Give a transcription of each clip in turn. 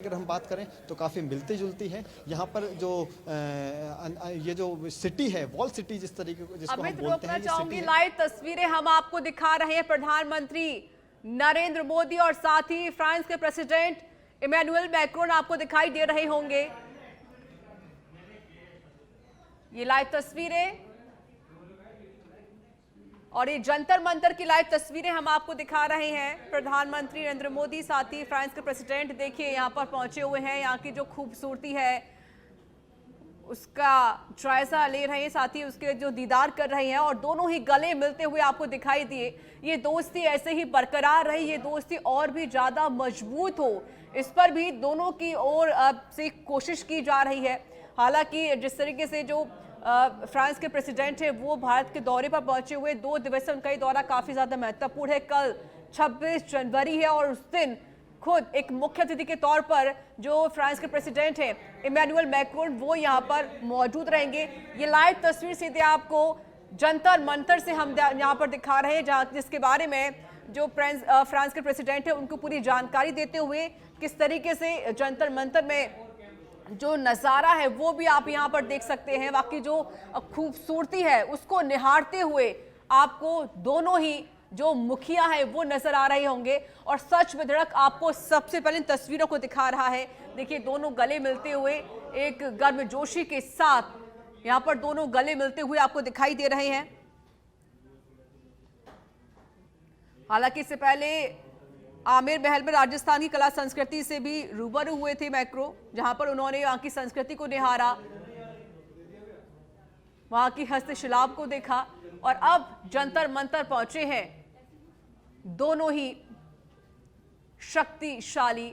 अगर हम बात करें तो काफ़ी मिलती जुलती है। यहाँ पर जो ये जो सिटी है, वॉल सिटी जिस तरीके को जिसको हम बोलते हैं, चाहूंगी लाइव तस्वीरें हम आपको दिखा रहे हैं। प्रधानमंत्री नरेंद्र मोदी और साथ ही फ्रांस के प्रेसिडेंट इमैनुअल मैक्रोन आपको दिखाई दे रहे होंगे। ये लाइव तस्वीरें और ये जंतर मंतर की लाइव तस्वीरें हम आपको दिखा रहे हैं। प्रधानमंत्री नरेंद्र मोदी साथ ही फ्रांस के प्रेसिडेंट देखिए यहाँ पर पहुंचे हुए हैं। यहाँ की जो खूबसूरती है उसका जायजा ले रहे हैं, साथ ही उसके जो दीदार कर रहे हैं और दोनों ही गले मिलते हुए आपको दिखाई दिए। ये दोस्ती ऐसे ही बरकरार रही, ये दोस्ती और भी ज्यादा मजबूत हो, इस पर भी दोनों की ओर से कोशिश की जा रही है। हालांकि जिस तरीके से जो फ्रांस के प्रेसिडेंट है वो भारत के दौरे पर पहुंचे हुए, 2 दिवसीय उनका ये दौरा काफी ज्यादा महत्वपूर्ण है। कल 26 जनवरी है और उस दिन खुद एक मुख्य अतिथि के तौर पर जो फ्रांस के प्रेसिडेंट हैं इमैनुअल मैक्रोन वो यहाँ पर मौजूद रहेंगे। ये लाइव तस्वीर सीधे आपको जंतर मंतर से हम यहाँ पर दिखा रहे हैं, जिसके बारे में जो फ्रांस के प्रेसिडेंट है उनको पूरी जानकारी देते हुए किस तरीके से जंतर मंतर में जो नज़ारा है वो भी आप यहाँ पर देख सकते हैं। बाकी जो खूबसूरती है उसको निहारते हुए आपको दोनों ही जो मुखिया है वो नजर आ रहे होंगे और सच में धड़क आपको सबसे पहले तस्वीरों को दिखा रहा है। देखिए दोनों गले मिलते हुए एक गर्मजोशी के साथ यहाँ पर दोनों गले मिलते हुए आपको दिखाई दे रहे हैं। हालांकि इससे पहले आमेर महल में राजस्थान की कला संस्कृति से भी रूबरू हुए थे मैक्रो, जहां पर उन्होंने वहां की संस्कृति को निहारा, वहां की हस्तशिल्प को देखा और अब जंतर मंतर पहुंचे हैं दोनों ही शक्तिशाली।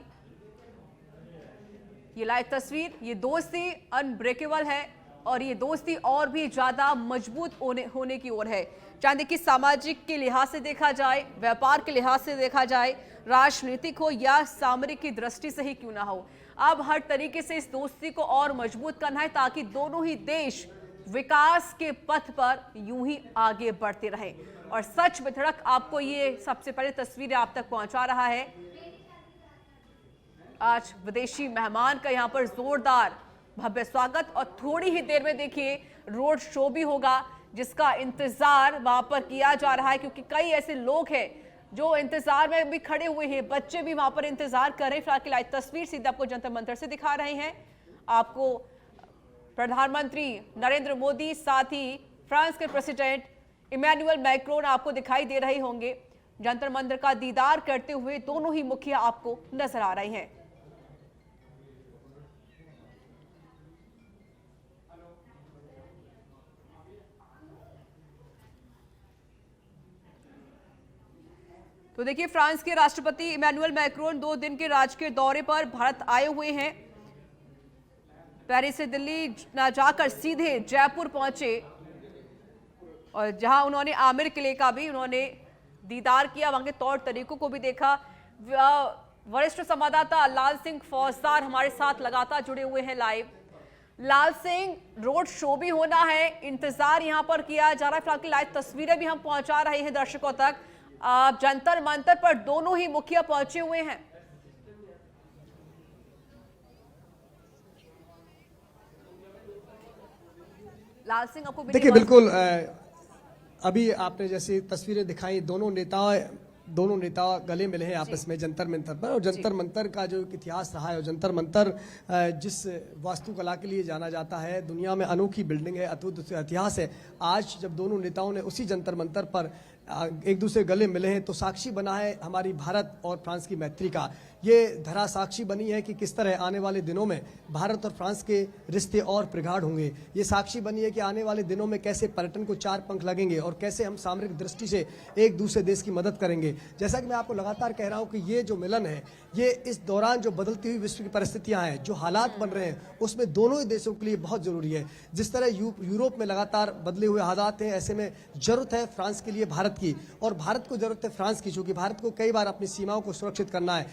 ये लाइव तस्वीर, ये दोस्ती अनब्रेकेबल है और ये दोस्ती और भी ज्यादा मजबूत होने की ओर है। चाहे देखिए सामाजिक के लिहाज से देखा जाए, व्यापार के लिहाज से देखा जाए, राजनीतिक हो या सामरिक की दृष्टि से ही क्यों ना हो, अब हर तरीके से इस दोस्ती को और मजबूत करना है ताकि दोनों ही देश विकास के पथ पर यूं ही आगे बढ़ते रहे। और सच में धड़क आपको ये सबसे पहले तस्वीरें आप तक पहुंचा रहा है। आज विदेशी मेहमान का यहां पर जोरदार भव्य स्वागत और थोड़ी ही देर में देखिए रोड शो भी होगा जिसका इंतजार वहां पर किया जा रहा है, क्योंकि कई ऐसे लोग हैं जो इंतजार में भी खड़े हुए हैं, बच्चे भी वहां पर इंतजार कर रहे हैं। फिलहाल की लाइव तस्वीर सीधा आपको जंतर मंतर से दिखा रहे हैं। आपको प्रधानमंत्री नरेंद्र मोदी साथ ही फ्रांस के प्रेसिडेंट इमैनुअल मैक्रोन आपको दिखाई दे रहे होंगे। जंतर मंतर का दीदार करते हुए दोनों ही मुखिया आपको नजर आ रहे हैं। तो देखिए फ्रांस के राष्ट्रपति इमैनुअल मैक्रोन 2 दिन के राजकीय दौरे पर भारत आए हुए हैं। पेरिस से दिल्ली न जाकर सीधे जयपुर पहुंचे और जहां उन्होंने आमिर किले का भी उन्होंने दीदार किया, वहां के तौर तरीकों को भी देखा। वरिष्ठ संवाददाता लाल सिंह फौजदार हमारे साथ लगातार जुड़े हुए हैं लाइव। लाल सिंह, रोड शो भी होना है, इंतजार यहां पर किया जा रहा है। फिलहाल की लाइव तस्वीरें भी हम पहुंचा रहे हैं दर्शकों तक। जंतर मंतर पर दोनों ही मुखिया पहुंचे हुए हैं। लाल सिंह आपको देखिए बिल्कुल अभी आपने जैसी तस्वीरें दिखाई, दोनों नेता गले मिले हैं आपस में जंतर मंतर पर। और जंतर मंतर का जो इतिहास रहा है और जंतर मंतर जिस वास्तुकला के लिए जाना जाता है, दुनिया में अनोखी बिल्डिंग है, अद्भुत इतिहास है। आज जब दोनों नेताओं ने उसी जंतर मंतर पर एक दूसरे गले मिले हैं तो साक्षी बना है हमारी भारत और फ्रांस की मैत्री का। ये धरा साक्षी बनी है कि किस तरह आने वाले दिनों में भारत और फ्रांस के रिश्ते और प्रगाढ़ होंगे। ये साक्षी बनी है कि आने वाले दिनों में कैसे पर्यटन को 4 पंख लगेंगे और कैसे हम सामरिक दृष्टि से एक दूसरे देश की मदद करेंगे। जैसा कि मैं आपको लगातार कह रहा हूं कि ये जो मिलन है, ये इस दौरान जो बदलती हुई विश्व की परिस्थितियां हैं, जो हालात बन रहे हैं, उसमें दोनों ही देशों के लिए बहुत जरूरी है। जिस तरह यूरोप में लगातार बदले हुए हालात हैं, ऐसे में जरूरत है फ्रांस के लिए भारत की और भारत को जरूरत है फ्रांस की, क्योंकि भारत को कई बार अपनी सीमाओं को सुरक्षित करना है।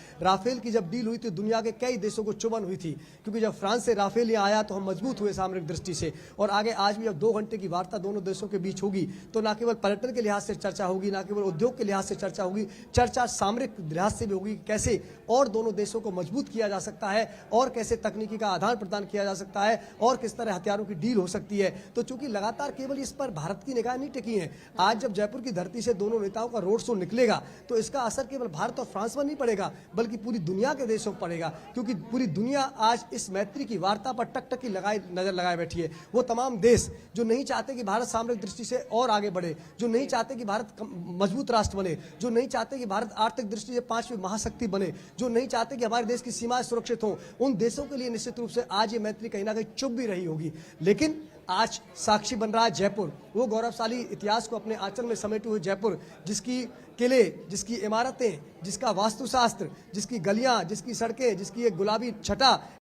राफेल की जब डील हुई थी दुनिया के कई देशों को चुभन हुई थी, क्योंकि जब फ्रांस से राफेल यहाँ आया तो हम मजबूत हुए सामरिक दृष्टि से। और आगे आज भी अब 2 घंटे की वार्ता दोनों देशों के बीच होगी तो न केवल पर्यटन के लिहाज से चर्चा होगी, न केवल उद्योग के लिहाज से चर्चा होगी, चर्चा सामरिक लिहाज से भी होगी, कैसे और दोनों देशों को मजबूत किया जा सकता है और कैसे तकनीकी का आदान प्रदान किया जा सकता है और किस तरह हथियारों की डील हो सकती है। तो चूंकि लगातार केवल इस पर भारत की निगाह नहीं टिकी है, आज जब जयपुर की धरती से दोनों नेताओं का रोड शो निकलेगा तो इसका असर केवल भारत और फ्रांस पर नहीं पड़ेगा बल्कि पूरी दुनिया के देशों पर पड़ेगा, क्योंकि पूरी दुनिया आज इस मैत्री की वार्ता पर टकटकी नजर लगाए बैठी है। वो तमाम देश जो नहीं चाहते कि भारत सामरिक दृष्टि से और आगे बढ़े, जो नहीं चाहते कि भारत मजबूत राष्ट्र बने, जो नहीं चाहते कि भारत आर्थिक दृष्टि से 5वीं महाशक्ति बने, जो नहीं चाहते कि हमारे देश की सीमाएं सुरक्षित हों, उन देशों के लिए निश्चित रूप से आज ये मैत्री कहीं ना कहीं चुप भी रही होगी। लेकिन आज साक्षी बन रहा है जयपुर, वो गौरवशाली इतिहास को अपने आंचल में समेटे हुए जयपुर, जिसकी किले, जिसकी इमारतें, जिसका वास्तुशास्त्र, जिसकी गलियां, जिसकी सड़कें, जिसकी एक गुलाबी छटा